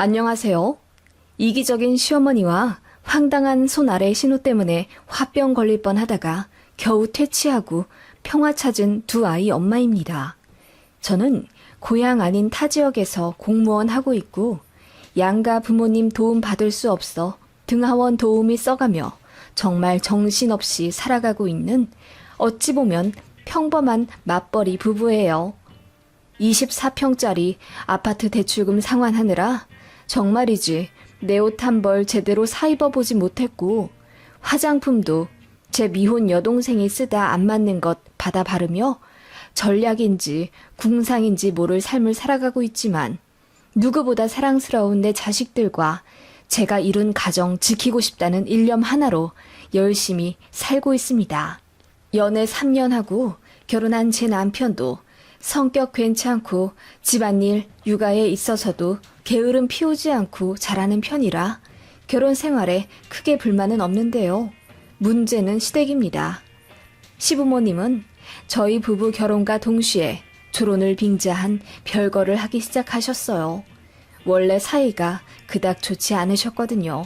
안녕하세요. 이기적인 시어머니와 황당한 손 아래 신호 때문에 화병 걸릴 뻔하다가 겨우 퇴치하고 평화 찾은 두 아이 엄마입니다. 저는 고향 아닌 타 지역에서 공무원 하고 있고 양가 부모님 도움 받을 수 없어 등하원 도우미 써가며 정말 정신없이 살아가고 있는 어찌 보면 평범한 맞벌이 부부예요. 24평짜리 아파트 대출금 상환하느라 정말이지 내 옷 한 벌 제대로 사입어보지 못했고 화장품도 제 미혼 여동생이 쓰다 안 맞는 것 받아 바르며 전략인지 궁상인지 모를 삶을 살아가고 있지만 누구보다 사랑스러운 내 자식들과 제가 이룬 가정 지키고 싶다는 일념 하나로 열심히 살고 있습니다. 연애 3년 하고 결혼한 제 남편도 성격 괜찮고 집안일, 육아에 있어서도 게으름 피우지 않고 잘하는 편이라 결혼 생활에 크게 불만은 없는데요. 문제는 시댁입니다. 시부모님은 저희 부부 결혼과 동시에 조론을 빙자한 별거를 하기 시작하셨어요. 원래 사이가 그닥 좋지 않으셨거든요.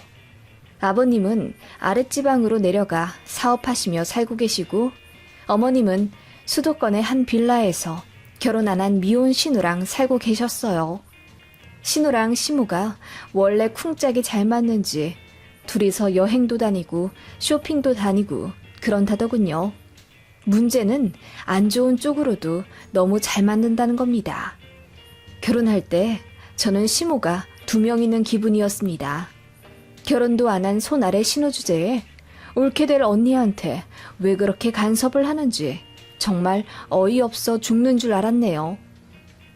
아버님은 아랫지방으로 내려가 사업하시며 살고 계시고 어머님은 수도권의 한 빌라에서 결혼 안 한 미혼 신우랑 살고 계셨어요. 신우랑 시무가 원래 쿵짝이 잘 맞는지 둘이서 여행도 다니고 쇼핑도 다니고 그런다더군요. 문제는 안 좋은 쪽으로도 너무 잘 맞는다는 겁니다. 결혼할 때 저는 시무가 2명 있는 기분이었습니다. 결혼도 안 한 손 아래 신우 주제에 옳게 될 언니한테 왜 그렇게 간섭을 하는지 정말 어이없어 죽는 줄 알았네요.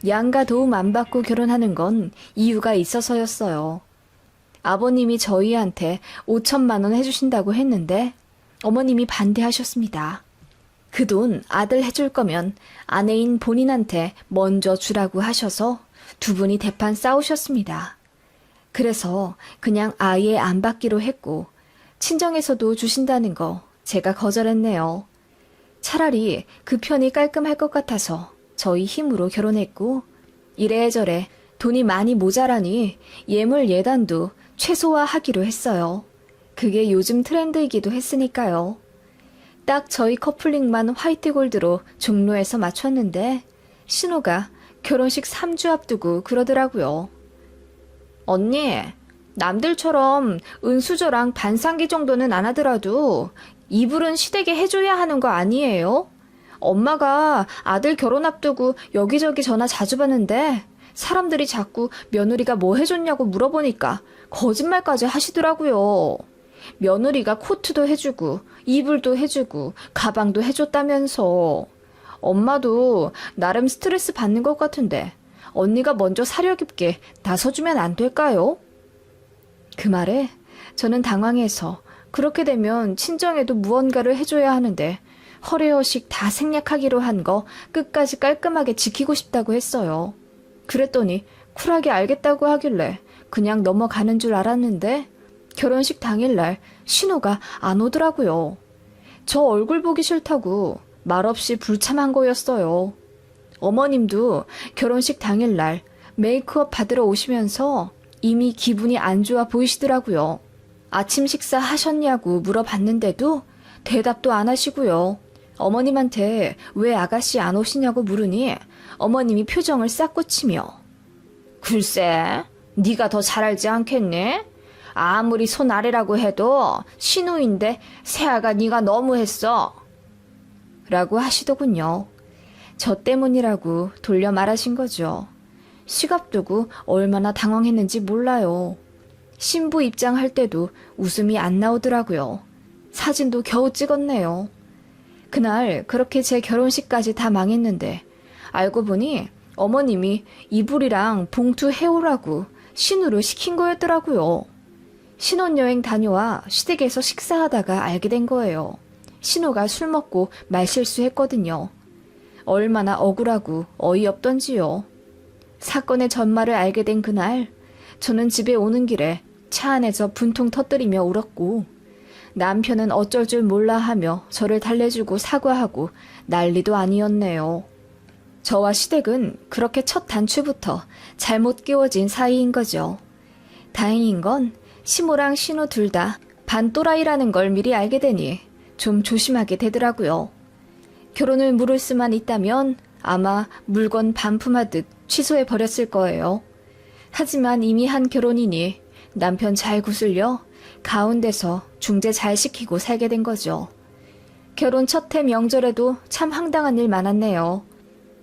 양가 도움 안 받고 결혼하는 건 이유가 있어서였어요. 아버님이 저희한테 5천만 원 해주신다고 했는데 어머님이 반대하셨습니다. 그 돈 아들 해줄 거면 아내인 본인한테 먼저 주라고 하셔서 두 분이 대판 싸우셨습니다. 그래서 그냥 아예 안 받기로 했고 친정에서도 주신다는 거 제가 거절했네요. 차라리 그 편이 깔끔할 것 같아서 저희 힘으로 결혼했고 이래저래 돈이 많이 모자라니 예물 예단도 최소화하기로 했어요. 그게 요즘 트렌드이기도 했으니까요. 딱 저희 커플링만 화이트 골드로 종로에서 맞췄는데 신우가 결혼식 3주 앞두고 그러더라고요. 언니, 남들처럼 은수저랑 반상기 정도는 안 하더라도 이불은 시댁에 해줘야 하는 거 아니에요? 엄마가 아들 결혼 앞두고 여기저기 전화 자주 받는데 사람들이 자꾸 며느리가 뭐 해줬냐고 물어보니까 거짓말까지 하시더라고요. 며느리가 코트도 해주고 이불도 해주고 가방도 해줬다면서. 엄마도 나름 스트레스 받는 것 같은데 언니가 먼저 사려 깊게 나서주면 안 될까요? 그 말에 저는 당황해서 그렇게 되면 친정에도 무언가를 해줘야 하는데 허례허식 다 생략하기로 한 거 끝까지 깔끔하게 지키고 싶다고 했어요. 그랬더니 쿨하게 알겠다고 하길래 그냥 넘어가는 줄 알았는데 결혼식 당일날 신우가 안 오더라고요. 저 얼굴 보기 싫다고 말없이 불참한 거였어요. 어머님도 결혼식 당일날 메이크업 받으러 오시면서 이미 기분이 안 좋아 보이시더라고요. 아침 식사 하셨냐고 물어봤는데도 대답도 안 하시고요. 어머님한테 왜 아가씨 안 오시냐고 물으니 어머님이 표정을 싹 고치며 글쎄, 네가 더 잘 알지 않겠니? 아무리 손 아래라고 해도 신우인데 새아가 네가 너무했어. 라고 하시더군요. 저 때문이라고 돌려 말하신 거죠. 시갑 두고 얼마나 당황했는지 몰라요. 신부 입장할 때도 웃음이 안 나오더라고요. 사진도 겨우 찍었네요. 그날 그렇게 제 결혼식까지 다 망했는데 알고 보니 어머님이 이불이랑 봉투 해오라고 신우로 시킨 거였더라고요. 신혼여행 다녀와 시댁에서 식사하다가 알게 된 거예요. 신우가 술 먹고 말실수했거든요. 얼마나 억울하고 어이없던지요. 사건의 전말을 알게 된 그날 저는 집에 오는 길에 차 안에서 분통 터뜨리며 울었고 남편은 어쩔 줄 몰라 하며 저를 달래주고 사과하고 난리도 아니었네요. 저와 시댁은 그렇게 첫 단추부터 잘못 끼워진 사이인 거죠. 다행인 건 시모랑 신우 둘 다 반또라이라는 걸 미리 알게 되니 좀 조심하게 되더라고요. 결혼을 물을 수만 있다면 아마 물건 반품하듯 취소해 버렸을 거예요. 하지만 이미 한 결혼이니 남편 잘 구슬려 가운데서 중재 잘 시키고 살게 된 거죠. 결혼 첫 해 명절에도 참 황당한 일 많았네요.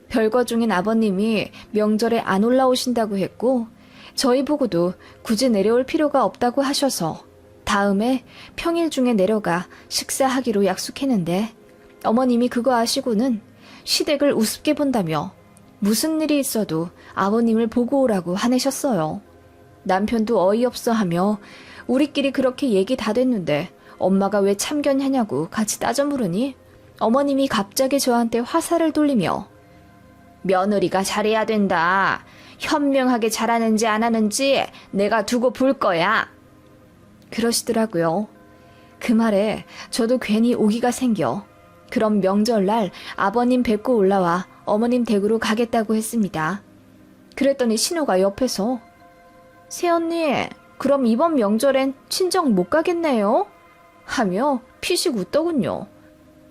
별거 중인 아버님이 명절에 안 올라오신다고 했고 저희 보고도 굳이 내려올 필요가 없다고 하셔서 다음에 평일 중에 내려가 식사하기로 약속했는데 어머님이 그거 아시고는 시댁을 우습게 본다며 무슨 일이 있어도 아버님을 보고 오라고 화내셨어요. 남편도 어이없어 하며 우리끼리 그렇게 얘기 다 됐는데 엄마가 왜 참견하냐고 같이 따져 물으니 어머님이 갑자기 저한테 화살을 돌리며 며느리가 잘해야 된다. 현명하게 잘하는지 안 하는지 내가 두고 볼 거야. 그러시더라고요. 그 말에 저도 괜히 오기가 생겨 그럼 명절날 아버님 뵙고 올라와 어머님 댁으로 가겠다고 했습니다. 그랬더니 신우가 옆에서 새언니 그럼 이번 명절엔 친정 못 가겠네요? 하며 피식 웃더군요.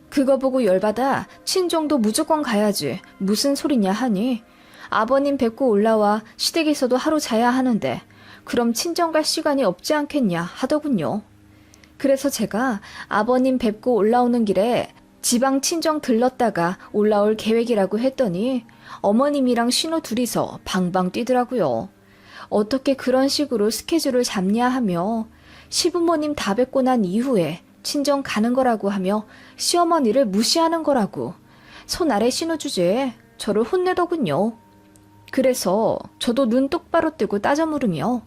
그거 보고 열받아 친정도 무조건 가야지 무슨 소리냐 하니 아버님 뵙고 올라와 시댁에서도 하루 자야 하는데 그럼 친정 갈 시간이 없지 않겠냐 하더군요. 그래서 제가 아버님 뵙고 올라오는 길에 지방 친정 들렀다가 올라올 계획이라고 했더니 어머님이랑 신우 둘이서 방방 뛰더라고요. 어떻게 그런 식으로 스케줄을 잡냐 하며 시부모님 다 뵙고 난 이후에 친정 가는 거라고 하며 시어머니를 무시하는 거라고 손 아래 신우 주제에 저를 혼내더군요. 그래서 저도 눈 똑바로 뜨고 따져 물으며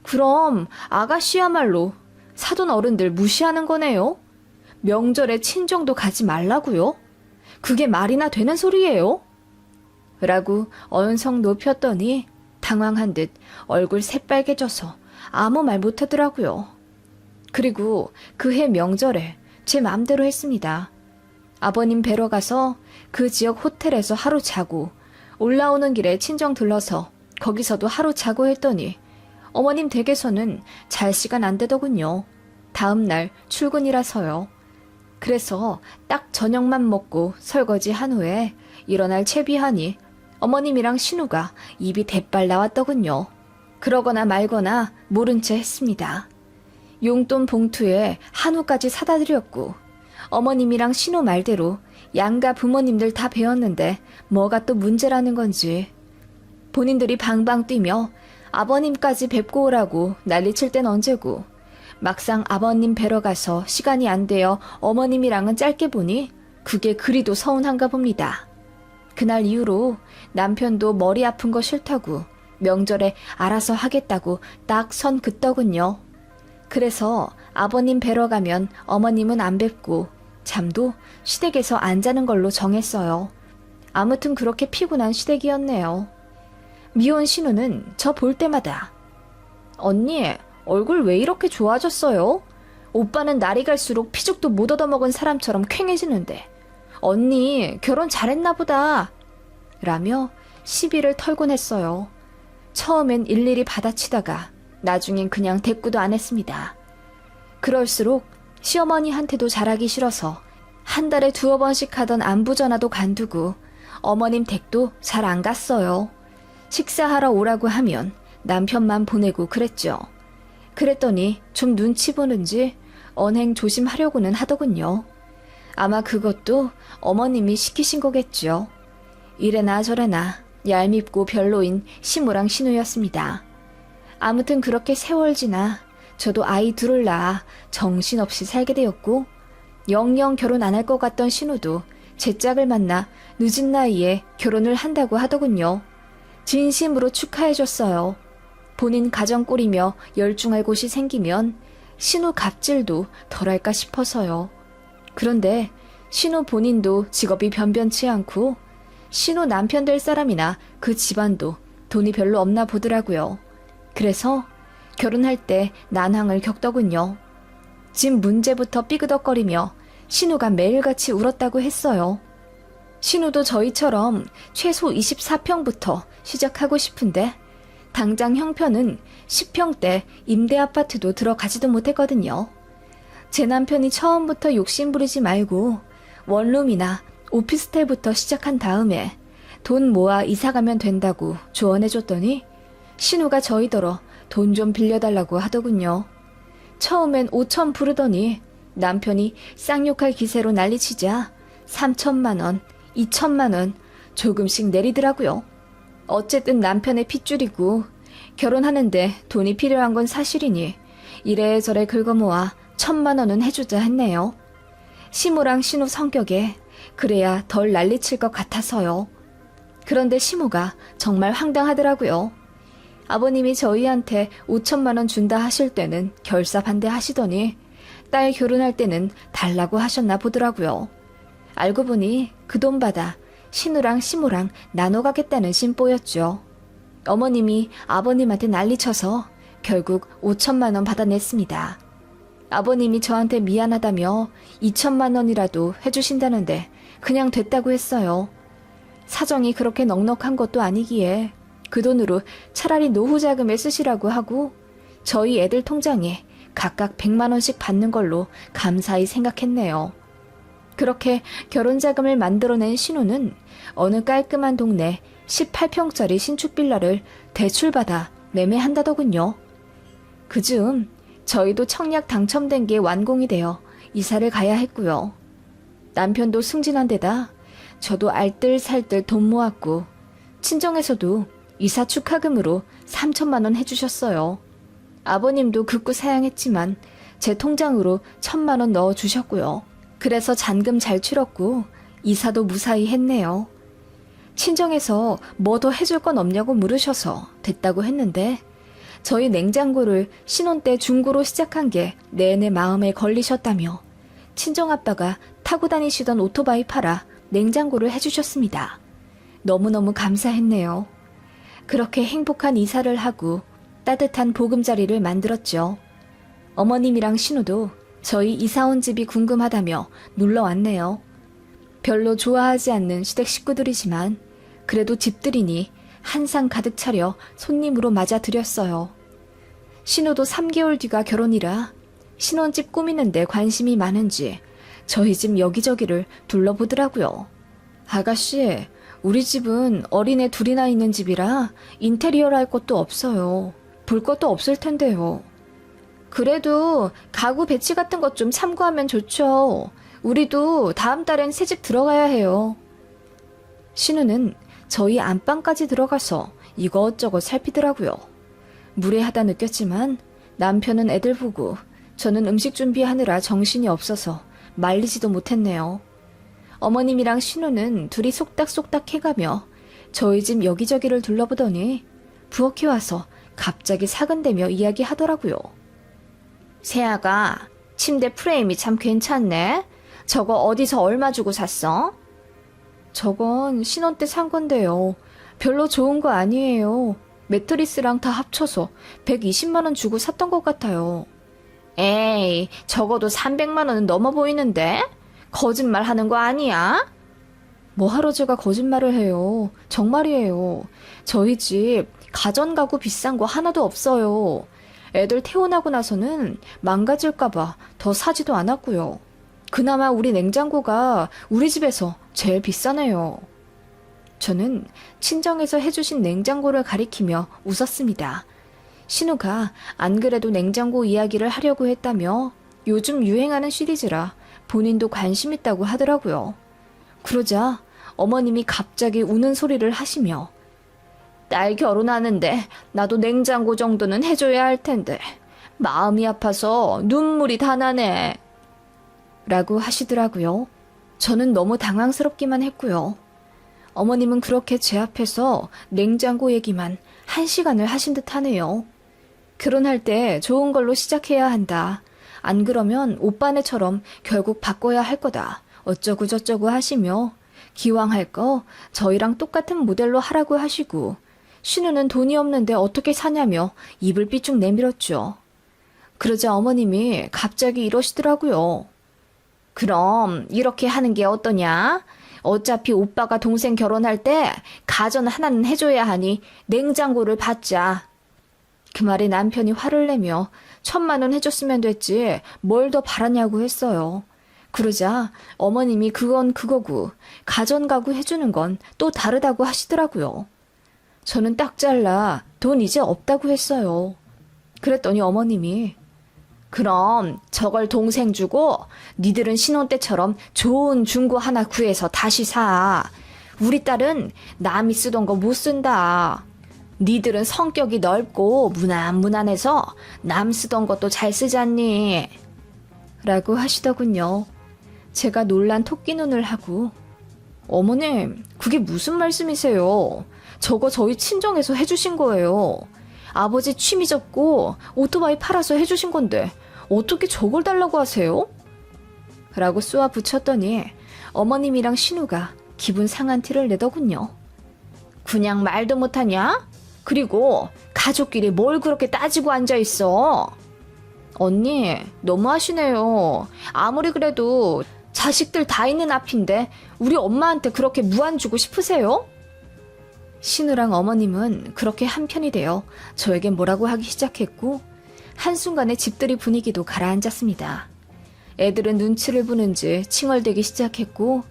그럼 아가씨야말로 사돈 어른들 무시하는 거네요? 명절에 친정도 가지 말라고요? 그게 말이나 되는 소리예요? 라고 언성 높였더니 당황한 듯 얼굴 새빨개져서 아무 말 못하더라고요. 그리고 그해 명절에 제 맘대로 했습니다. 아버님 뵈러 가서 그 지역 호텔에서 하루 자고 올라오는 길에 친정 들러서 거기서도 하루 자고 했더니 어머님 댁에서는 잘 시간 안 되더군요. 다음 날 출근이라서요. 그래서 딱 저녁만 먹고 설거지 한 후에 일어날 채비하니 어머님이랑 신우가 입이 대빨 나왔더군요. 그러거나 말거나 모른 채 했습니다. 용돈 봉투에 한우까지 사다 드렸고 어머님이랑 신우 말대로 양가 부모님들 다 배웠는데 뭐가 또 문제라는 건지 본인들이 방방 뛰며 아버님까지 뵙고 오라고 난리칠 땐 언제고 막상 아버님 뵈러 가서 시간이 안 되어 어머님이랑은 짧게 보니 그게 그리도 서운한가 봅니다. 그날 이후로 남편도 머리 아픈 거 싫다고 명절에 알아서 하겠다고 딱 선 긋더군요. 그래서 아버님 뵈러 가면 어머님은 안 뵙고 잠도 시댁에서 안 자는 걸로 정했어요. 아무튼 그렇게 피곤한 시댁이었네요. 미혼 신우는 저 볼 때마다 언니 얼굴 왜 이렇게 좋아졌어요? 오빠는 날이 갈수록 피죽도 못 얻어먹은 사람처럼 퀭해지는데 언니 결혼 잘했나 보다 라며 시비를 털곤 했어요. 처음엔 일일이 받아치다가 나중엔 그냥 대꾸도 안 했습니다. 그럴수록 시어머니한테도 잘하기 싫어서 한 달에 2-3번씩 하던 안부 전화도 간두고 어머님 댁도 잘 안 갔어요. 식사하러 오라고 하면 남편만 보내고 그랬죠. 그랬더니 좀 눈치 보는지 언행 조심하려고는 하더군요. 아마 그것도 어머님이 시키신 거겠죠. 이래나 저래나 얄밉고 별로인 시모랑 신우였습니다. 아무튼 그렇게 세월 지나 저도 아이 둘을 낳아 정신없이 살게 되었고 영영 결혼 안 할 것 같던 신우도 제 짝을 만나 늦은 나이에 결혼을 한다고 하더군요. 진심으로 축하해줬어요. 본인 가정 꾸리며 열중할 곳이 생기면 신우 갑질도 덜할까 싶어서요. 그런데 신우 본인도 직업이 변변치 않고 신우 남편 될 사람이나 그 집안도 돈이 별로 없나 보더라고요. 그래서 결혼할 때 난항을 겪더군요. 집 문제부터 삐그덕거리며 신우가 매일같이 울었다고 했어요. 신우도 저희처럼 최소 24평부터 시작하고 싶은데 당장 형편은 10평대 임대 아파트도 들어가지도 못했거든요. 제 남편이 처음부터 욕심 부리지 말고 원룸이나 오피스텔부터 시작한 다음에 돈 모아 이사 가면 된다고 조언해줬더니 신우가 저희더러 돈 좀 빌려달라고 하더군요. 처음엔 5천 부르더니 남편이 쌍욕할 기세로 난리치자 3천만 원, 2천만 원 조금씩 내리더라고요. 어쨌든 남편의 핏줄이고 결혼하는데 돈이 필요한 건 사실이니 이래저래 긁어모아 1,000만 원은 해주자 했네요. 시모랑 신우 성격에 그래야 덜 난리칠 것 같아서요. 그런데 시모가 정말 황당하더라고요. 아버님이 저희한테 5천만 원 준다 하실 때는 결사 반대하시더니 딸 결혼할 때는 달라고 하셨나 보더라고요. 알고 보니 그 돈 받아 신우랑 시모랑 나눠 가겠다는 심보였죠. 어머님이 아버님한테 난리쳐서 결국 5천만 원 받아냈습니다. 아버님이 저한테 미안하다며 2천만 원이라도 해주신다는데 그냥 됐다고 했어요. 사정이 그렇게 넉넉한 것도 아니기에 그 돈으로 차라리 노후 자금에 쓰시라고 하고 저희 애들 통장에 각각 100만 원씩 받는 걸로 감사히 생각했네요. 그렇게 결혼 자금을 만들어낸 신우는 어느 깔끔한 동네 18평짜리 신축 빌라를 대출받아 매매한다더군요. 그즈음 저희도 청약 당첨된 게 완공이 되어 이사를 가야 했고요. 남편도 승진한 데다 저도 알뜰살뜰 돈 모았고 친정에서도 이사 축하금으로 3천만 원 해주셨어요. 아버님도 극구 사양했지만 제 통장으로 1,000만 원 넣어주셨고요. 그래서 잔금 잘 치렀고 이사도 무사히 했네요. 친정에서 뭐 더 해줄 건 없냐고 물으셔서 됐다고 했는데 저희 냉장고를 신혼 때 중고로 시작한 게 내내 마음에 걸리셨다며 친정아빠가 타고 다니시던 오토바이 팔아 냉장고를 해주셨습니다. 너무너무 감사했네요. 그렇게 행복한 이사를 하고 따뜻한 보금자리를 만들었죠. 어머님이랑 신우도 저희 이사 온 집이 궁금하다며 놀러 왔네요. 별로 좋아하지 않는 시댁 식구들이지만 그래도 집들이니 한상 가득 차려 손님으로 맞아들였어요. 신우도 3개월 뒤가 결혼이라 신혼집 꾸미는데 관심이 많은지 저희 집 여기저기를 둘러보더라고요. 아가씨, 우리 집은 어린애 둘이나 있는 집이라 인테리어를 할 것도 없어요. 볼 것도 없을 텐데요. 그래도 가구 배치 같은 것 좀 참고하면 좋죠. 우리도 다음 달엔 새집 들어가야 해요. 신우는 저희 안방까지 들어가서 이것저것 살피더라고요. 무례하다 느꼈지만 남편은 애들 보고 저는 음식 준비하느라 정신이 없어서 말리지도 못했네요. 어머님이랑 신우는 둘이 속닥속닥 해가며 저희 집 여기저기를 둘러보더니 부엌에 와서 갑자기 사근대며 이야기하더라고요. 세아가 침대 프레임이 참 괜찮네. 저거 어디서 얼마 주고 샀어? 저건 신혼 때 산 건데요. 별로 좋은 거 아니에요. 매트리스랑 다 합쳐서 120만 원 주고 샀던 것 같아요. 에이, 적어도 300만 원은 넘어 보이는데? 거짓말 하는 거 아니야? 뭐하러 제가 거짓말을 해요. 정말이에요. 저희 집 가전가구 비싼 거 하나도 없어요. 애들 태어나고 나서는 망가질까봐 더 사지도 않았고요. 그나마 우리 냉장고가 우리 집에서 제일 비싸네요. 저는 친정에서 해주신 냉장고를 가리키며 웃었습니다. 신우가 안 그래도 냉장고 이야기를 하려고 했다며 요즘 유행하는 시리즈라 본인도 관심 있다고 하더라고요. 그러자 어머님이 갑자기 우는 소리를 하시며 딸 결혼하는데 나도 냉장고 정도는 해줘야 할 텐데 마음이 아파서 눈물이 다 나네. 라고 하시더라고요. 저는 너무 당황스럽기만 했고요. 어머님은 그렇게 제 앞에서 냉장고 얘기만 1시간을 하신 듯 하네요. 결혼할 때 좋은 걸로 시작해야 한다. 안 그러면 오빠네처럼 결국 바꿔야 할 거다. 어쩌고 저쩌고 하시며 기왕 할 거 저희랑 똑같은 모델로 하라고 하시고 신우는 돈이 없는데 어떻게 사냐며 입을 삐쭉 내밀었죠. 그러자 어머님이 갑자기 이러시더라고요. 그럼 이렇게 하는 게 어떠냐? 어차피 오빠가 동생 결혼할 때 가전 하나는 해줘야 하니 냉장고를 받자. 그 말에 남편이 화를 내며 1,000만 원 해줬으면 됐지 뭘 더 바라냐고 했어요. 그러자 어머님이 그건 그거고 가전가구 해주는 건 또 다르다고 하시더라고요. 저는 딱 잘라 돈 이제 없다고 했어요. 그랬더니 어머님이 그럼 저걸 동생 주고 니들은 신혼 때처럼 좋은 중고 하나 구해서 다시 사. 우리 딸은 남이 쓰던 거 못 쓴다. 니들은 성격이 넓고 무난무난해서 남 쓰던 것도 잘 쓰잖니. 라고 하시더군요. 제가 놀란 토끼 눈을 하고 어머님 그게 무슨 말씀이세요? 저거 저희 친정에서 해주신 거예요. 아버지 취미 접고 오토바이 팔아서 해주신 건데 어떻게 저걸 달라고 하세요? 라고 쏘아 붙였더니 어머님이랑 신우가 기분 상한 티를 내더군요. 그냥 말도 못하냐? 그리고 가족끼리 뭘 그렇게 따지고 앉아있어? 언니 너무하시네요. 아무리 그래도 자식들 다 있는 앞인데 우리 엄마한테 그렇게 무안 주고 싶으세요? 신우랑 어머님은 그렇게 한편이 되어 저에게 뭐라고 하기 시작했고 한순간에 집들이 분위기도 가라앉았습니다. 애들은 눈치를 보는지 칭얼대기 시작했고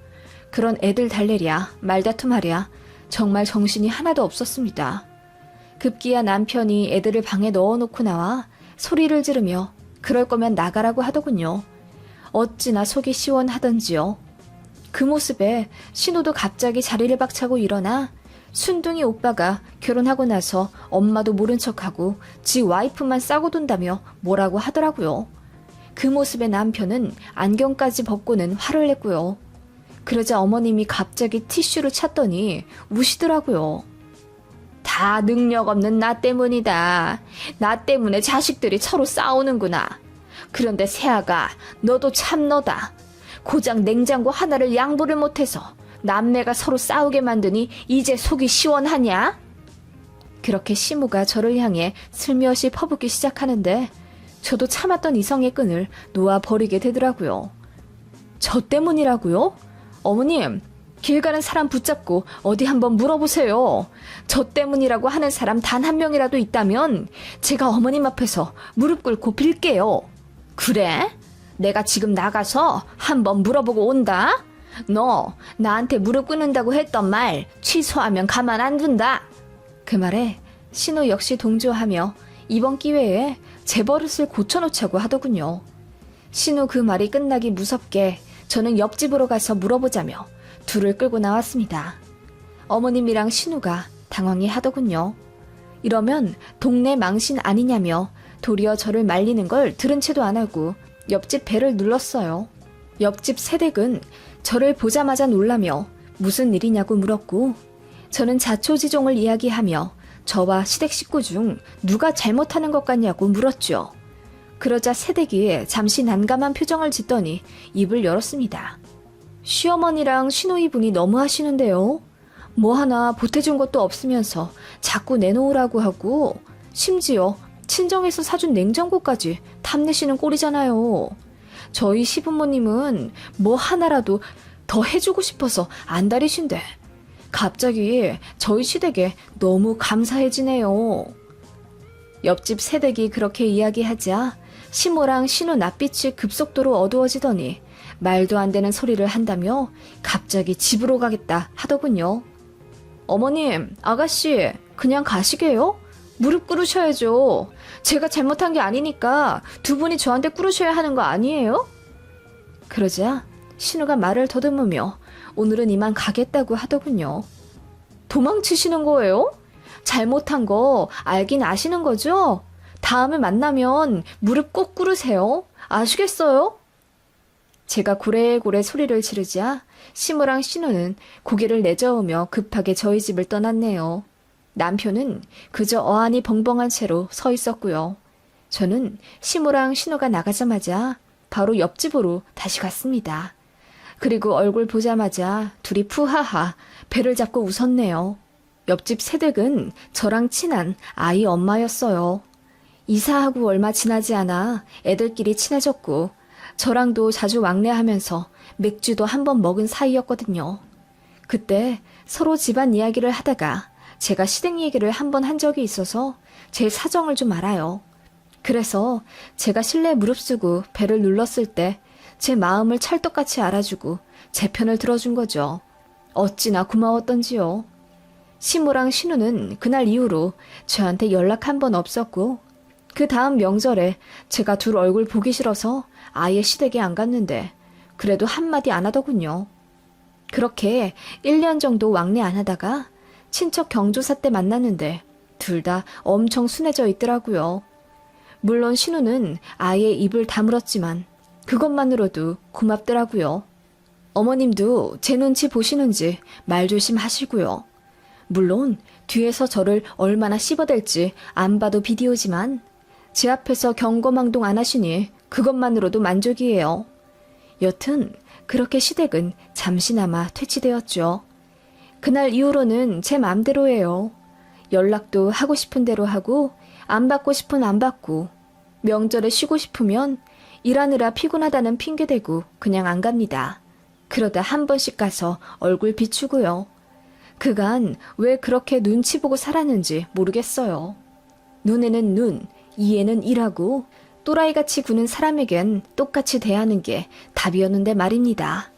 그런 애들 달래랴 말다툼하랴 정말 정신이 하나도 없었습니다. 급기야 남편이 애들을 방에 넣어놓고 나와 소리를 지르며 그럴 거면 나가라고 하더군요. 어찌나 속이 시원하던지요. 그 모습에 신우도 갑자기 자리를 박차고 일어나 순둥이 오빠가 결혼하고 나서 엄마도 모른 척하고 지 와이프만 싸고 돈다며 뭐라고 하더라고요. 그 모습에 남편은 안경까지 벗고는 화를 냈고요. 그러자 어머님이 갑자기 티슈를 찾더니 우시더라고요. 다 능력 없는 나 때문이다. 나 때문에 자식들이 서로 싸우는구나. 그런데 세아가 너도 참 너다. 고작 냉장고 하나를 양보를 못해서 남매가 서로 싸우게 만드니 이제 속이 시원하냐? 그렇게 시무가 저를 향해 슬며시 퍼붓기 시작하는데 저도 참았던 이성의 끈을 놓아버리게 되더라고요. 저 때문이라고요? 어머님, 길 가는 사람 붙잡고 어디 한번 물어보세요. 저 때문이라고 하는 사람 단 한 명이라도 있다면 제가 어머님 앞에서 무릎 꿇고 빌게요. 그래? 내가 지금 나가서 한번 물어보고 온다? 너 나한테 무릎 꿇는다고 했던 말 취소하면 가만 안 둔다. 그 말에 신우 역시 동조하며 이번 기회에 제 버릇을 고쳐놓자고 하더군요. 신우 그 말이 끝나기 무섭게 저는 옆집으로 가서 물어보자며 둘을 끌고 나왔습니다. 어머님이랑 신우가 당황해 하더군요. 이러면 동네 망신 아니냐며 도리어 저를 말리는 걸 들은 채도 안 하고 옆집 배를 눌렀어요. 옆집 새댁은 저를 보자마자 놀라며 무슨 일이냐고 물었고 저는 자초지종을 이야기하며 저와 시댁 식구 중 누가 잘못하는 것 같냐고 물었죠. 그러자 새댁이 잠시 난감한 표정을 짓더니 입을 열었습니다. 시어머니랑 시누이분이 너무 하시는데요. 뭐 하나 보태준 것도 없으면서 자꾸 내놓으라고 하고 심지어 친정에서 사준 냉장고까지 탐내시는 꼴이잖아요. 저희 시부모님은 뭐 하나라도 더 해주고 싶어서 안달이신데 갑자기 저희 시댁에 너무 감사해지네요. 옆집 새댁이 그렇게 이야기하자 시모랑 신우 낯빛이 급속도로 어두워지더니 말도 안 되는 소리를 한다며 갑자기 집으로 가겠다 하더군요. 어머님, 아가씨, 그냥 가시게요? 무릎 꿇으셔야죠. 제가 잘못한 게 아니니까 두 분이 저한테 꿇으셔야 하는 거 아니에요? 그러자 신우가 말을 더듬으며 오늘은 이만 가겠다고 하더군요. 도망치시는 거예요? 잘못한 거 알긴 아시는 거죠? 다음에 만나면 무릎 꼭 꿇으세요. 아시겠어요? 제가 고래고래 소리를 지르자 시무랑 신우는 고개를 내저으며 급하게 저희 집을 떠났네요. 남편은 그저 어안이 벙벙한 채로 서 있었고요. 저는 시무랑 신우가 나가자마자 바로 옆집으로 다시 갔습니다. 그리고 얼굴 보자마자 둘이 푸하하 배를 잡고 웃었네요. 옆집 새댁은 저랑 친한 아이 엄마였어요. 이사하고 얼마 지나지 않아 애들끼리 친해졌고 저랑도 자주 왕래하면서 맥주도 한 번 먹은 사이였거든요. 그때 서로 집안 이야기를 하다가 제가 시댁 얘기를 한 번 한 적이 있어서 제 사정을 좀 알아요. 그래서 제가 실내 무릅쓰고 배를 눌렀을 때 제 마음을 찰떡같이 알아주고 제 편을 들어준 거죠. 어찌나 고마웠던지요. 시모랑 신우는 그날 이후로 저한테 연락 한 번 없었고 그 다음 명절에 제가 둘 얼굴 보기 싫어서 아예 시댁에 안 갔는데 그래도 한마디 안 하더군요. 그렇게 1년 정도 왕래 안 하다가 친척 경조사 때 만났는데 둘 다 엄청 순해져 있더라고요. 물론 신우는 아예 입을 다물었지만 그것만으로도 고맙더라고요. 어머님도 제 눈치 보시는지 말 조심하시고요. 물론 뒤에서 저를 얼마나 씹어댈지 안 봐도 비디오지만 제 앞에서 경거망동 안 하시니 그것만으로도 만족이에요. 여튼 그렇게 시댁은 잠시나마 퇴치되었죠. 그날 이후로는 제 맘대로예요. 연락도 하고 싶은 대로 하고 안 받고 싶은 안 받고 명절에 쉬고 싶으면 일하느라 피곤하다는 핑계 대고 그냥 안 갑니다. 그러다 한 번씩 가서 얼굴 비추고요. 그간 왜 그렇게 눈치 보고 살았는지 모르겠어요. 눈에는 눈, 이에는 이라고 또라이같이 구는 사람에겐 똑같이 대하는 게 답이었는데 말입니다.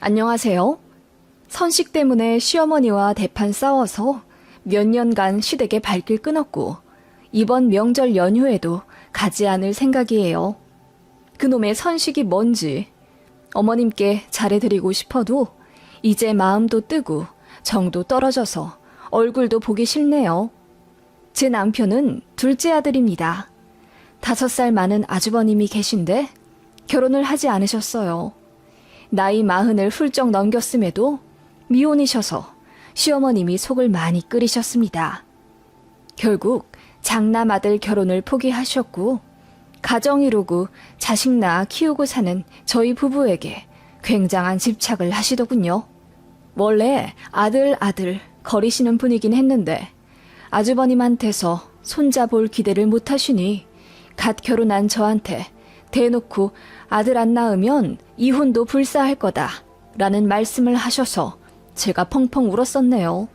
안녕하세요. 선식 때문에 시어머니와 대판 싸워서 몇 년간 시댁에 발길 끊었고 이번 명절 연휴에도 가지 않을 생각이에요. 그놈의 선식이 뭔지 어머님께 잘해드리고 싶어도 이제 마음도 뜨고 정도 떨어져서 얼굴도 보기 싫네요. 제 남편은 둘째 아들입니다. 5살 많은 아주버님이 계신데 결혼을 하지 않으셨어요. 나이 40을 훌쩍 넘겼음에도 미혼이셔서 시어머님이 속을 많이 끓이셨습니다. 결국 장남 아들 결혼을 포기하셨고 가정 이루고 자식 낳아 키우고 사는 저희 부부에게 굉장한 집착을 하시더군요. 원래 아들 거리시는 분이긴 했는데 아주버님한테서 손자볼 기대를 못하시니 갓 결혼한 저한테 대놓고 아들 안 낳으면 이혼도 불사할 거다 라는 말씀을 하셔서 제가 펑펑 울었었네요.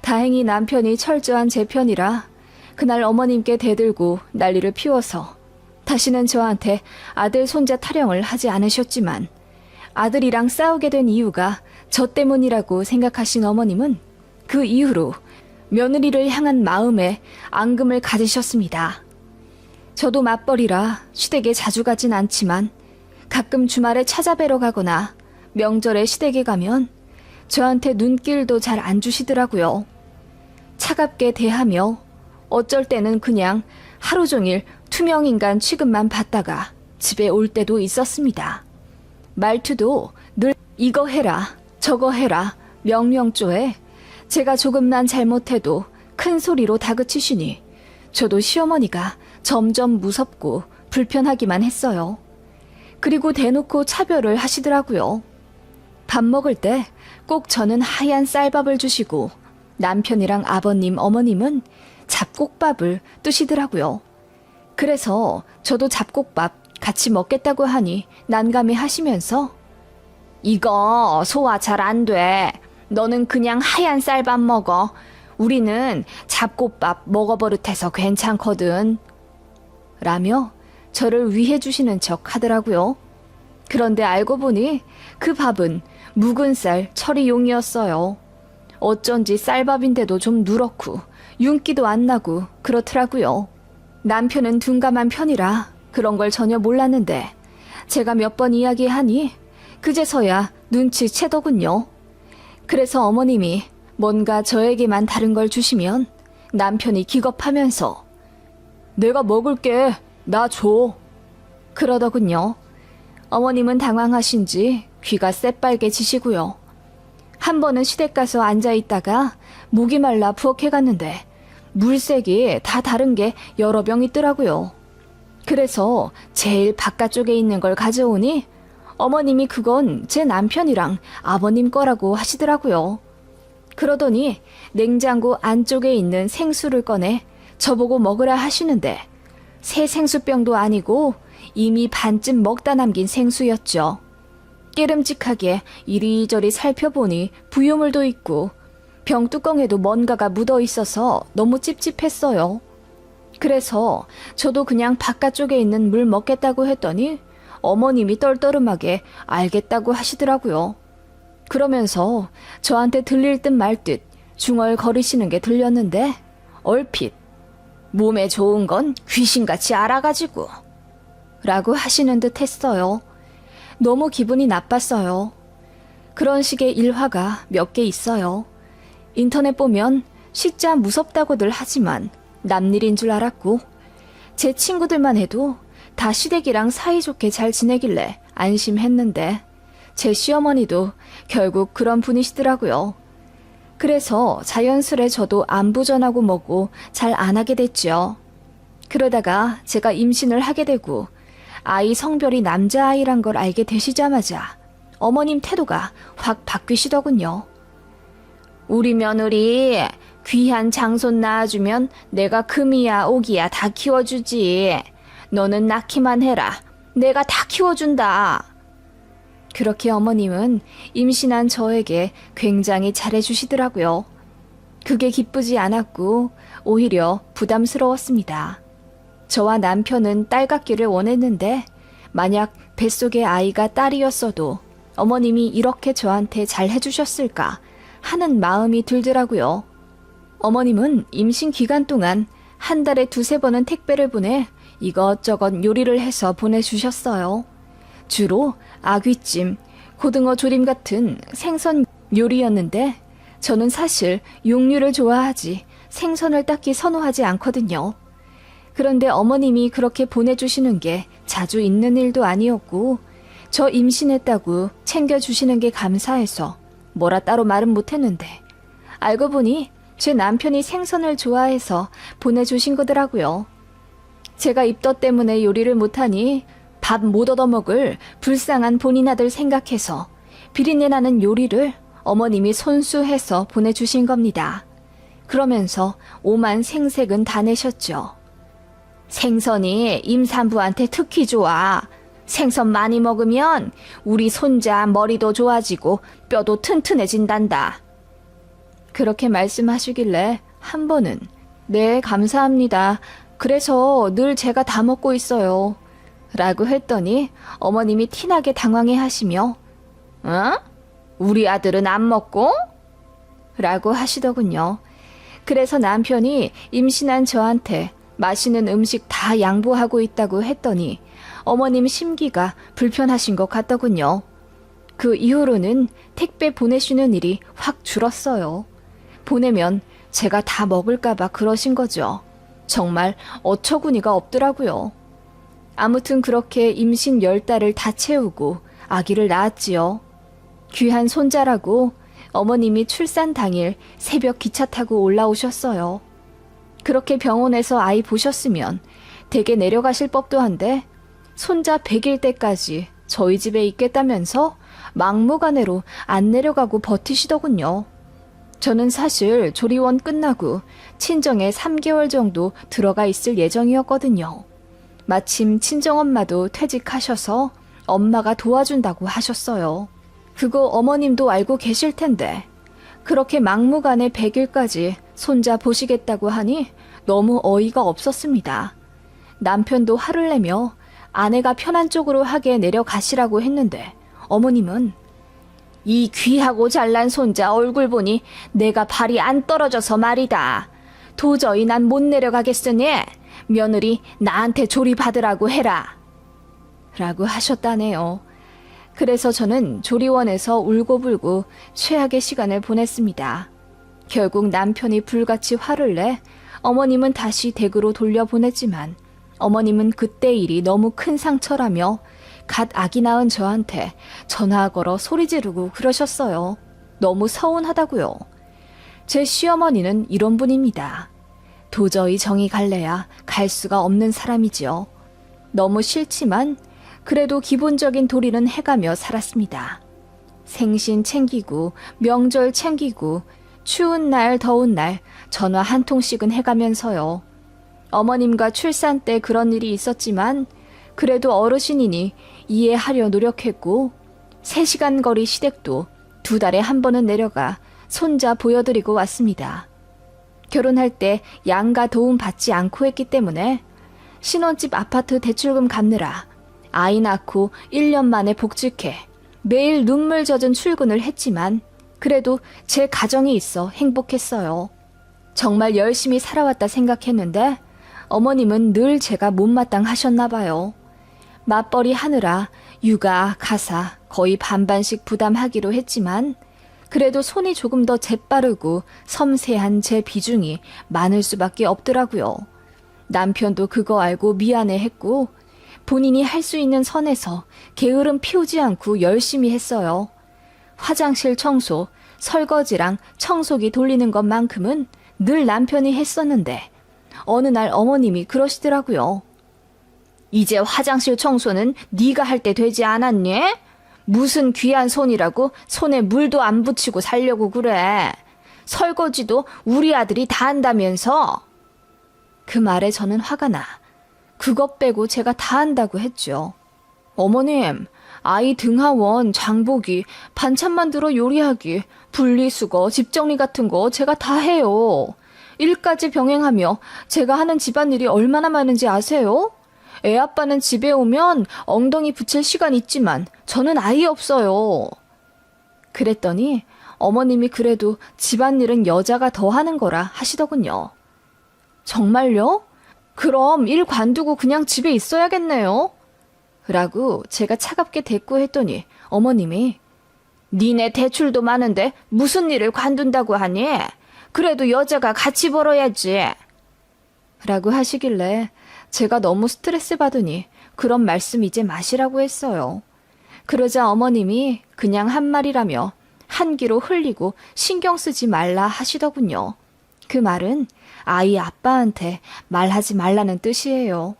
다행히 남편이 철저한 제 편이라 그날 어머님께 대들고 난리를 피워서 다시는 저한테 아들 손자 타령을 하지 않으셨지만 아들이랑 싸우게 된 이유가 저 때문이라고 생각하신 어머님은 그 이후로 며느리를 향한 마음에 앙금을 가지셨습니다. 저도 맞벌이라 시댁에 자주 가진 않지만 가끔 주말에 찾아뵈러 가거나 명절에 시댁에 가면 저한테 눈길도 잘 안 주시더라고요. 차갑게 대하며 어쩔 때는 그냥 하루 종일 투명인간 취급만 받다가 집에 올 때도 있었습니다. 말투도 늘 이거 해라 저거 해라 명명조에 제가 조금만 잘못해도 큰 소리로 다그치시니 저도 시어머니가 점점 무섭고 불편하기만 했어요. 그리고 대놓고 차별을 하시더라고요. 밥 먹을 때 꼭 저는 하얀 쌀밥을 주시고 남편이랑 아버님, 어머님은 잡곡밥을 뜨시더라고요. 그래서 저도 잡곡밥 같이 먹겠다고 하니 난감해 하시면서 이거 소화 잘 안 돼. 너는 그냥 하얀 쌀밥 먹어. 우리는 잡곡밥 먹어버릇해서 괜찮거든. 라며 저를 위해 주시는 척 하더라고요. 그런데 알고 보니 그 밥은 묵은 쌀 처리용이었어요. 어쩐지 쌀밥인데도 좀 누렇고 윤기도 안 나고 그렇더라고요. 남편은 둔감한 편이라 그런 걸 전혀 몰랐는데 제가 몇 번 이야기하니 그제서야 눈치채더군요. 그래서 어머님이 뭔가 저에게만 다른 걸 주시면 남편이 기겁하면서 내가 먹을게, 나 줘. 그러더군요. 어머님은 당황하신지 귀가 새빨개지시고요. 한 번은 시댁 가서 앉아있다가 목이 말라 부엌해갔는데 물색이 다 다른 게 여러 병 있더라고요. 그래서 제일 바깥쪽에 있는 걸 가져오니 어머님이 그건 제 남편이랑 아버님 거라고 하시더라고요. 그러더니 냉장고 안쪽에 있는 생수를 꺼내 저보고 먹으라 하시는데 새 생수병도 아니고 이미 반쯤 먹다 남긴 생수였죠. 깨름직하게 이리저리 살펴보니 부유물도 있고 병뚜껑에도 뭔가가 묻어 있어서 너무 찝찝했어요. 그래서 저도 그냥 바깥쪽에 있는 물 먹겠다고 했더니 어머님이 떨떠름하게 알겠다고 하시더라고요. 그러면서 저한테 들릴 듯 말 듯 중얼거리시는 게 들렸는데 얼핏 몸에 좋은 건 귀신같이 알아가지고 라고 하시는 듯 했어요. 너무 기분이 나빴어요. 그런 식의 일화가 몇 개 있어요. 인터넷 보면 진짜 무섭다고들 하지만 남일인 줄 알았고 제 친구들만 해도 다 시댁이랑 사이좋게 잘 지내길래 안심했는데 제 시어머니도 결국 그런 분이시더라고요. 그래서 자연스레 저도 안부 전하고 뭐고 잘 안 하게 됐죠. 그러다가 제가 임신을 하게 되고 아이 성별이 남자아이란 걸 알게 되시자마자 어머님 태도가 확 바뀌시더군요. 우리 며느리 귀한 장손 낳아주면 내가 금이야 오기야 다 키워주지. 너는 낳기만 해라. 내가 다 키워준다. 그렇게 어머님은 임신한 저에게 굉장히 잘해주시더라고요. 그게 기쁘지 않았고 오히려 부담스러웠습니다. 저와 남편은 딸 갖기를 원했는데 만약 뱃속의 아이가 딸이었어도 어머님이 이렇게 저한테 잘해주셨을까 하는 마음이 들더라고요. 어머님은 임신 기간 동안 한 달에 2-3번은 택배를 보내 이것저것 요리를 해서 보내주셨어요. 주로 아귀찜, 고등어 조림 같은 생선 요리였는데 저는 사실 육류를 좋아하지 생선을 딱히 선호하지 않거든요. 그런데 어머님이 그렇게 보내주시는 게 자주 있는 일도 아니었고 저 임신했다고 챙겨주시는 게 감사해서 뭐라 따로 말은 못했는데 알고 보니 제 남편이 생선을 좋아해서 보내주신 거더라고요. 제가 입덧 때문에 요리를 못하니 밥 못 얻어먹을 불쌍한 본인 아들 생각해서 비린내 나는 요리를 어머님이 손수해서 보내주신 겁니다. 그러면서 오만 생색은 다 내셨죠. 생선이 임산부한테 특히 좋아. 생선 많이 먹으면 우리 손자 머리도 좋아지고 뼈도 튼튼해진단다. 그렇게 말씀하시길래 한 번은 네, 감사합니다. 그래서 늘 제가 다 먹고 있어요. 라고 했더니 어머님이 티나게 당황해 하시며 어? 우리 아들은 안 먹고? 라고 하시더군요. 그래서 남편이 임신한 저한테 맛있는 음식 다 양보하고 있다고 했더니 어머님 심기가 불편하신 것 같더군요. 그 이후로는 택배 보내시는 일이 확 줄었어요. 보내면 제가 다 먹을까봐 그러신 거죠. 정말 어처구니가 없더라고요. 아무튼 그렇게 임신 10달을 다 채우고 아기를 낳았지요. 귀한 손자라고 어머님이 출산 당일 새벽 기차 타고 올라오셨어요. 그렇게 병원에서 아이 보셨으면 댁에 내려가실 법도 한데 손자 100일 때까지 저희 집에 있겠다면서 막무가내로 안 내려가고 버티시더군요. 저는 사실 조리원 끝나고 친정에 3개월 정도 들어가 있을 예정이었거든요. 마침 친정엄마도 퇴직하셔서 엄마가 도와준다고 하셨어요. 그거 어머님도 알고 계실 텐데 그렇게 막무가내 100일까지 손자 보시겠다고 하니 너무 어이가 없었습니다. 남편도 화를 내며 아내가 편한 쪽으로 하게 내려가시라고 했는데 어머님은 이 귀하고 잘난 손자 얼굴 보니 내가 발이 안 떨어져서 말이다. 도저히 난 못 내려가겠으니 며느리 나한테 조리받으라고 해라. 라고 하셨다네요. 그래서 저는 조리원에서 울고불고 최악의 시간을 보냈습니다. 결국 남편이 불같이 화를 내 어머님은 다시 댁으로 돌려보냈지만 어머님은 그때 일이 너무 큰 상처라며 갓 아기 낳은 저한테 전화 걸어 소리 지르고 그러셨어요. 너무 서운하다고요. 제 시어머니는 이런 분입니다. 도저히 정이 갈래야 갈 수가 없는 사람이지요. 너무 싫지만 그래도 기본적인 도리는 해가며 살았습니다. 생신 챙기고 명절 챙기고 추운 날 더운 날 전화 한 통씩은 해가면서요. 어머님과 출산 때 그런 일이 있었지만 그래도 어르신이니 이해하려 노력했고 3시간 거리 시댁도 2달에 한 번은 내려가 손자 보여드리고 왔습니다. 결혼할 때 양가 도움 받지 않고 했기 때문에 신혼집 아파트 대출금 갚느라 아이 낳고 1년 만에 복직해 매일 눈물 젖은 출근을 했지만 그래도 제 가정이 있어 행복했어요. 정말 열심히 살아왔다 생각했는데 어머님은 늘 제가 못마땅하셨나 봐요. 맞벌이 하느라 육아, 가사 거의 반반씩 부담하기로 했지만 그래도 손이 조금 더 재빠르고 섬세한 제 비중이 많을 수밖에 없더라고요. 남편도 그거 알고 미안해했고 본인이 할 수 있는 선에서 게으름 피우지 않고 열심히 했어요. 화장실 청소, 설거지랑 청소기 돌리는 것만큼은 늘 남편이 했었는데 어느 날 어머님이 그러시더라고요. 이제 화장실 청소는 네가 할 때 되지 않았니? 무슨 귀한 손이라고 손에 물도 안 붙이고 살려고 그래. 설거지도 우리 아들이 다 한다면서. 그 말에 저는 화가 나. 그것 빼고 제가 다 한다고 했죠. 어머님, 아이 등하원, 장보기, 반찬 만들어 요리하기, 분리수거, 집 정리 같은 거 제가 다 해요. 일까지 병행하며 제가 하는 집안일이 얼마나 많은지 아세요? 애 아빠는 집에 오면 엉덩이 붙일 시간 있지만 저는 아예 없어요. 그랬더니 어머님이 그래도 집안일은 여자가 더 하는 거라 하시더군요. 정말요? 그럼 일 관두고 그냥 집에 있어야겠네요. 라고 제가 차갑게 대꾸했더니 어머님이 니네 대출도 많은데 무슨 일을 관둔다고 하니? 그래도 여자가 같이 벌어야지. 라고 하시길래 제가 너무 스트레스 받으니 그런 말씀 이제 마시라고 했어요. 그러자 어머님이 그냥 한 말이라며 한기로 흘리고 신경 쓰지 말라 하시더군요. 그 말은 아이 아빠한테 말하지 말라는 뜻이에요.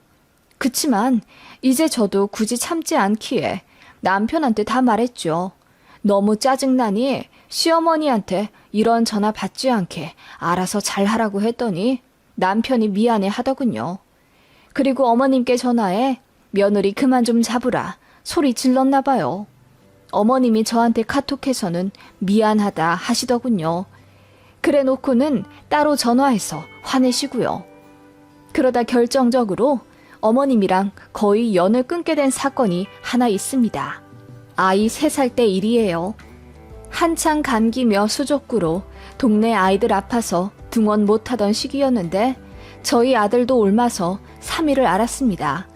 그치만 이제 저도 굳이 참지 않기에 남편한테 다 말했죠. 너무 짜증나니 시어머니한테 이런 전화 받지 않게 알아서 잘하라고 했더니 남편이 미안해 하더군요. 그리고 어머님께 전화해 며느리 그만 좀 잡으라 소리 질렀나 봐요. 어머님이 저한테 카톡해서는 미안하다 하시더군요. 그래 놓고는 따로 전화해서 화내시고요. 그러다 결정적으로 어머님이랑 거의 연을 끊게 된 사건이 하나 있습니다. 아이 3살 때 일이에요. 한창 감기며 수족구로 동네 아이들 아파서 등원 못하던 시기였는데 저희 아들도 옮아서 3일을 앓았습니다.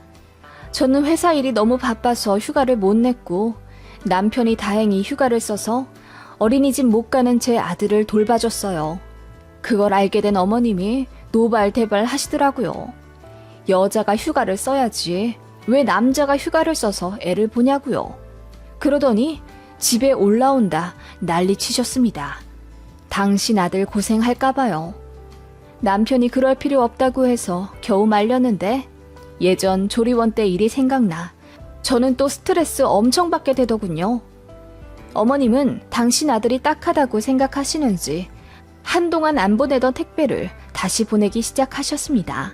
저는 회사 일이 너무 바빠서 휴가를 못 냈고 남편이 다행히 휴가를 써서 어린이집 못 가는 제 아들을 돌봐줬어요. 그걸 알게 된 어머님이 노발대발 하시더라고요. 여자가 휴가를 써야지 왜 남자가 휴가를 써서 애를 보냐고요. 그러더니 집에 올라온다 난리 치셨습니다. 당신 아들 고생할까봐요. 남편이 그럴 필요 없다고 해서 겨우 말렸는데 예전 조리원 때 일이 생각나 저는 또 스트레스 엄청 받게 되더군요. 어머님은 당신 아들이 딱하다고 생각하시는지 한동안 안 보내던 택배를 다시 보내기 시작하셨습니다.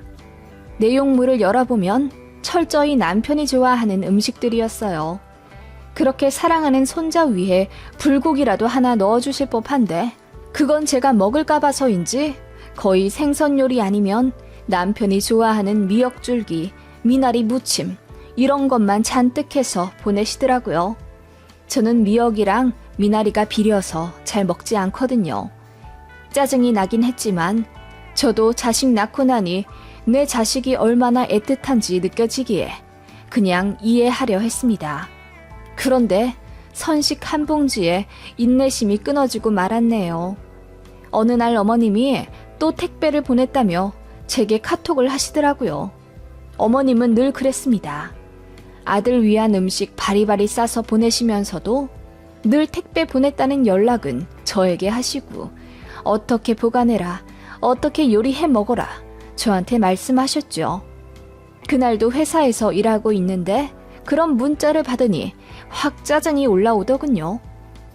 내용물을 열어보면 철저히 남편이 좋아하는 음식들이었어요. 그렇게 사랑하는 손자 위에 불고기라도 하나 넣어주실 법한데 그건 제가 먹을까 봐서인지 거의 생선 요리 아니면 남편이 좋아하는 미역줄기, 미나리 무침 이런 것만 잔뜩 해서 보내시더라고요. 저는 미역이랑 미나리가 비려서 잘 먹지 않거든요. 짜증이 나긴 했지만 저도 자식 낳고 나니 내 자식이 얼마나 애틋한지 느껴지기에 그냥 이해하려 했습니다. 그런데 선식 한 봉지에 인내심이 끊어지고 말았네요. 어느 날 어머님이 또 택배를 보냈다며 제게 카톡을 하시더라고요. 어머님은 늘 그랬습니다. 아들 위한 음식 바리바리 싸서 보내시면서도 늘 택배 보냈다는 연락은 저에게 하시고 어떻게 보관해라, 어떻게 요리해 먹어라 저한테 말씀하셨죠. 그날도 회사에서 일하고 있는데 그런 문자를 받으니 확 짜증이 올라오더군요.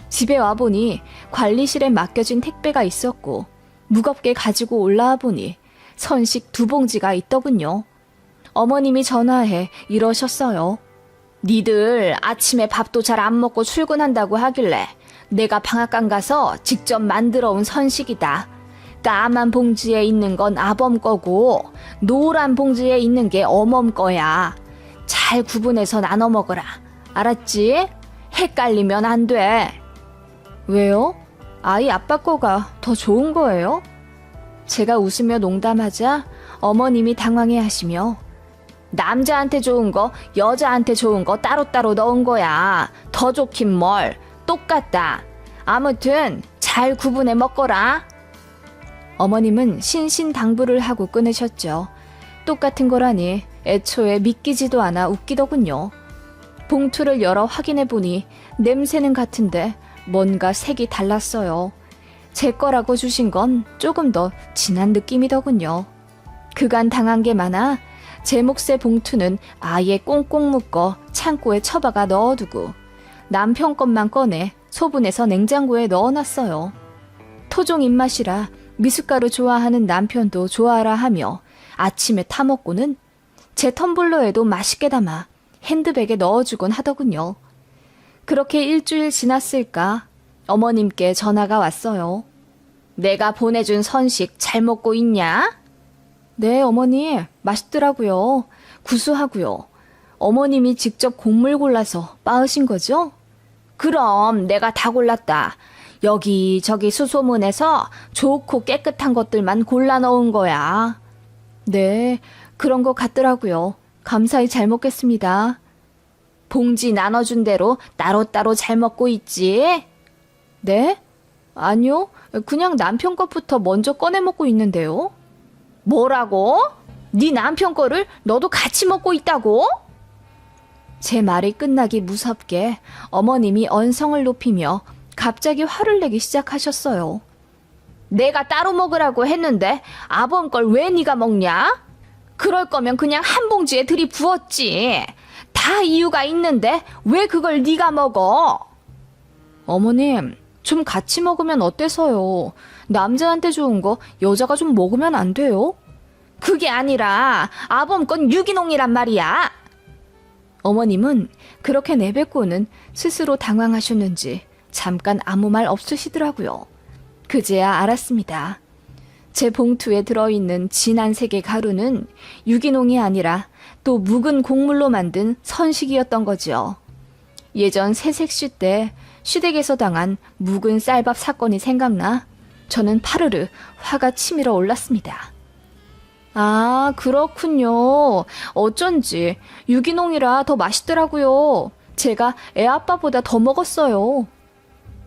집에 와보니 관리실에 맡겨진 택배가 있었고 무겁게 가지고 올라와 보니 선식 2봉지가 있더군요. 어머님이 전화해 이러셨어요. 니들 아침에 밥도 잘 안 먹고 출근한다고 하길래 내가 방앗간 가서 직접 만들어 온 선식이다. 까만 봉지에 있는 건 아범 거고 노란 봉지에 있는 게 어멈 거야. 잘 구분해서 나눠 먹어라. 알았지? 헷갈리면 안 돼. 왜요? 아이 아빠 거가 더 좋은 거예요? 제가 웃으며 농담하자 어머님이 당황해 하시며 남자한테 좋은 거, 여자한테 좋은 거 따로따로 넣은 거야. 더 좋긴 뭘. 똑같다. 아무튼 잘 구분해 먹거라. 어머님은 신신당부를 하고 끊으셨죠. 똑같은 거라니 애초에 믿기지도 않아 웃기더군요. 봉투를 열어 확인해 보니 냄새는 같은데 뭔가 색이 달랐어요. 제 거라고 주신 건 조금 더 진한 느낌이더군요. 그간 당한 게 많아 제 몫의 봉투는 아예 꽁꽁 묶어 창고에 처박아 넣어두고 남편 것만 꺼내 소분해서 냉장고에 넣어놨어요. 토종 입맛이라 미숫가루 좋아하는 남편도 좋아하라 하며 아침에 타먹고는 제 텀블러에도 맛있게 담아 핸드백에 넣어주곤 하더군요. 그렇게 일주일 지났을까 어머님께 전화가 왔어요. 내가 보내준 선식 잘 먹고 있냐? 네, 어머니. 맛있더라고요. 구수하고요. 어머님이 직접 곡물 골라서 빻으신 거죠? 그럼 내가 다 골랐다. 여기저기 수소문해서 좋고 깨끗한 것들만 골라 넣은 거야. 네, 그런 것 같더라고요. 감사히 잘 먹겠습니다. 봉지 나눠준 대로 따로따로 잘 먹고 있지? 네? 아니요, 그냥 남편 것부터 먼저 꺼내 먹고 있는데요. 뭐라고? 네 남편 거를 너도 같이 먹고 있다고? 제 말이 끝나기 무섭게 어머님이 언성을 높이며 갑자기 화를 내기 시작하셨어요. 내가 따로 먹으라고 했는데 아범 걸 왜 네가 먹냐? 그럴 거면 그냥 한 봉지에 들이부었지. 다 이유가 있는데 왜 그걸 네가 먹어? 어머님, 좀 같이 먹으면 어때서요? 남자한테 좋은 거 여자가 좀 먹으면 안 돼요? 그게 아니라 아범 건 유기농이란 말이야. 어머님은 그렇게 내뱉고는 스스로 당황하셨는지 잠깐 아무 말 없으시더라고요. 그제야 알았습니다. 제 봉투에 들어있는 진한 색의 가루는 유기농이 아니라 또 묵은 곡물로 만든 선식이었던 거죠. 예전 새색시 때 시댁에서 당한 묵은 쌀밥 사건이 생각나 저는 파르르 화가 치밀어 올랐습니다. 아, 그렇군요. 어쩐지 유기농이라 더 맛있더라고요. 제가 애아빠보다 더 먹었어요.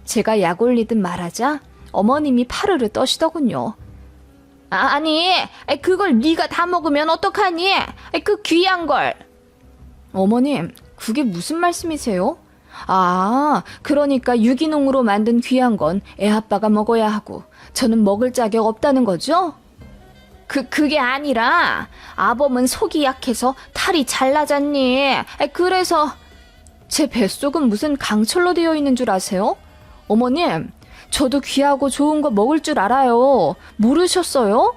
제가 약 올리듯 말하자 어머님이 파르르 떠시더군요. 아니, 그걸 네가 다 먹으면 어떡하니? 그 귀한 걸. 어머님, 그게 무슨 말씀이세요? 아, 그러니까 유기농으로 만든 귀한 건 애아빠가 먹어야 하고 저는 먹을 자격 없다는 거죠? 그게 아니라 아범은 속이 약해서 탈이 잘 나잖니. 그래서 제 뱃속은 무슨 강철로 되어 있는 줄 아세요? 어머님, 저도 귀하고 좋은 거 먹을 줄 알아요. 모르셨어요?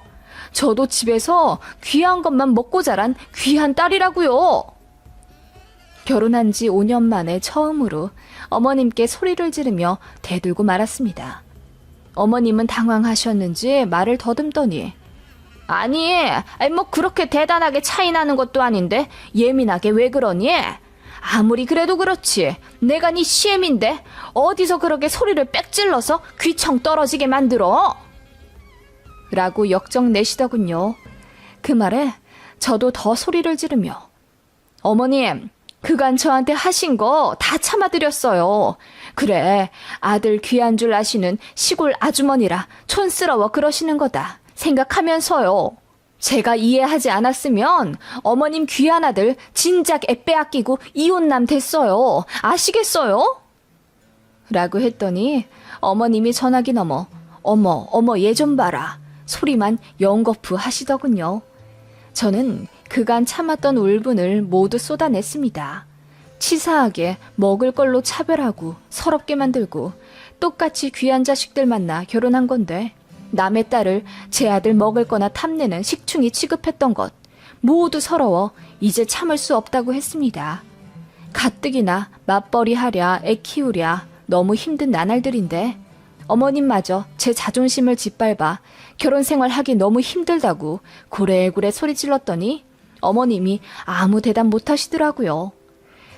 저도 집에서 귀한 것만 먹고 자란 귀한 딸이라고요. 결혼한 지 5년 만에 처음으로 어머님께 소리를 지르며 대들고 말았습니다. 어머님은 당황하셨는지 말을 더듬더니 아니, 뭐 그렇게 대단하게 차이 나는 것도 아닌데 예민하게 왜 그러니? 아무리 그래도 그렇지. 내가 네 시엠인데 어디서 그렇게 소리를 빽 질러서 귀청 떨어지게 만들어? 라고 역정 내시더군요. 그 말에 저도 더 소리를 지르며 어머님, 그간 저한테 하신 거 다 참아드렸어요. 그래, 아들 귀한 줄 아시는 시골 아주머니라 촌스러워 그러시는 거다 생각하면서요. 제가 이해하지 않았으면 어머님 귀한 아들 진작 애 빼앗기고 이혼남 됐어요. 아시겠어요? 라고 했더니 어머님이 전화기 넘어 어머 얘 좀 봐라 소리만 연거푸 하시더군요. 저는 그간 참았던 울분을 모두 쏟아냈습니다. 치사하게 먹을 걸로 차별하고 서럽게 만들고 똑같이 귀한 자식들 만나 결혼한 건데 남의 딸을 제 아들 먹을 거나 탐내는 식충이 취급했던 것 모두 서러워 이제 참을 수 없다고 했습니다. 가뜩이나 맞벌이 하랴 애 키우랴 너무 힘든 나날들인데 어머님마저 제 자존심을 짓밟아 결혼 생활하기 너무 힘들다고 고래고래 소리 질렀더니 어머님이 아무 대답 못 하시더라고요.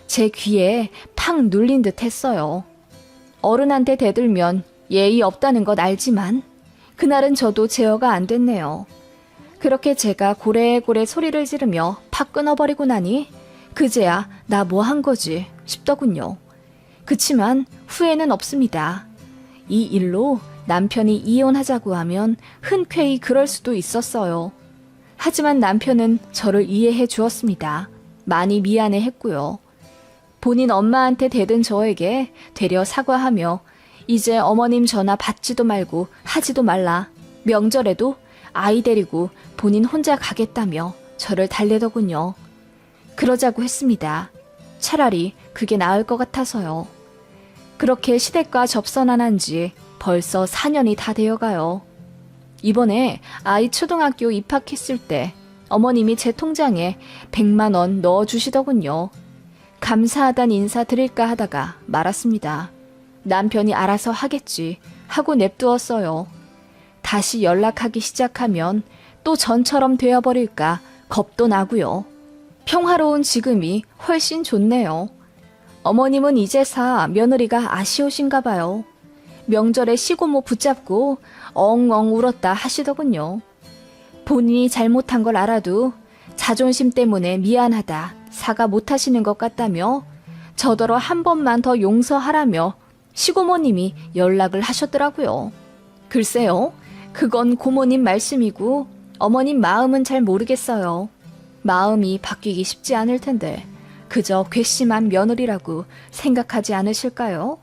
제 귀에 팍 눌린 듯 했어요. 어른한테 대들면 예의 없다는 것 알지만 그날은 저도 제어가 안 됐네요. 그렇게 제가 고래고래 소리를 지르며 팍 끊어버리고 나니 그제야 나 뭐 한 거지 싶더군요. 그치만 후회는 없습니다. 이 일로 남편이 이혼하자고 하면 흔쾌히 그럴 수도 있었어요. 하지만 남편은 저를 이해해 주었습니다. 많이 미안해 했고요. 본인 엄마한테 대든 저에게 되려 사과하며 이제 어머님 전화 받지도 말고 하지도 말라. 명절에도 아이 데리고 본인 혼자 가겠다며 저를 달래더군요. 그러자고 했습니다. 차라리 그게 나을 것 같아서요. 그렇게 시댁과 접선한 지 벌써 4년이 다 되어가요. 이번에 아이 초등학교 입학했을 때 어머님이 제 통장에 100만 원 넣어주시더군요. 감사하단 인사 드릴까 하다가 말았습니다. 남편이 알아서 하겠지 하고 냅두었어요. 다시 연락하기 시작하면 또 전처럼 되어버릴까 겁도 나고요. 평화로운 지금이 훨씬 좋네요. 어머님은 이제사 며느리가 아쉬우신가 봐요. 명절에 시고모 붙잡고 엉엉 울었다 하시더군요. 본인이 잘못한 걸 알아도 자존심 때문에 미안하다 사과 못하시는 것 같다며 저더러 한 번만 더 용서하라며 시고모님이 연락을 하셨더라고요. 글쎄요, 그건 고모님 말씀이고 어머님 마음은 잘 모르겠어요. 마음이 바뀌기 쉽지 않을 텐데 그저 괘씸한 며느리라고 생각하지 않으실까요?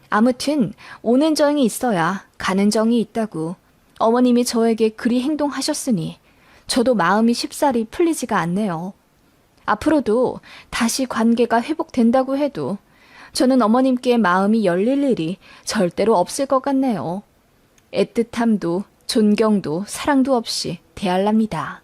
아무튼 오는 정이 있어야 가는 정이 있다고 어머님이 저에게 그리 행동하셨으니 저도 마음이 쉽사리 풀리지가 않네요. 앞으로도 다시 관계가 회복된다고 해도 저는 어머님께 마음이 열릴 일이 절대로 없을 것 같네요. 애틋함도 존경도 사랑도 없이 대할랍니다.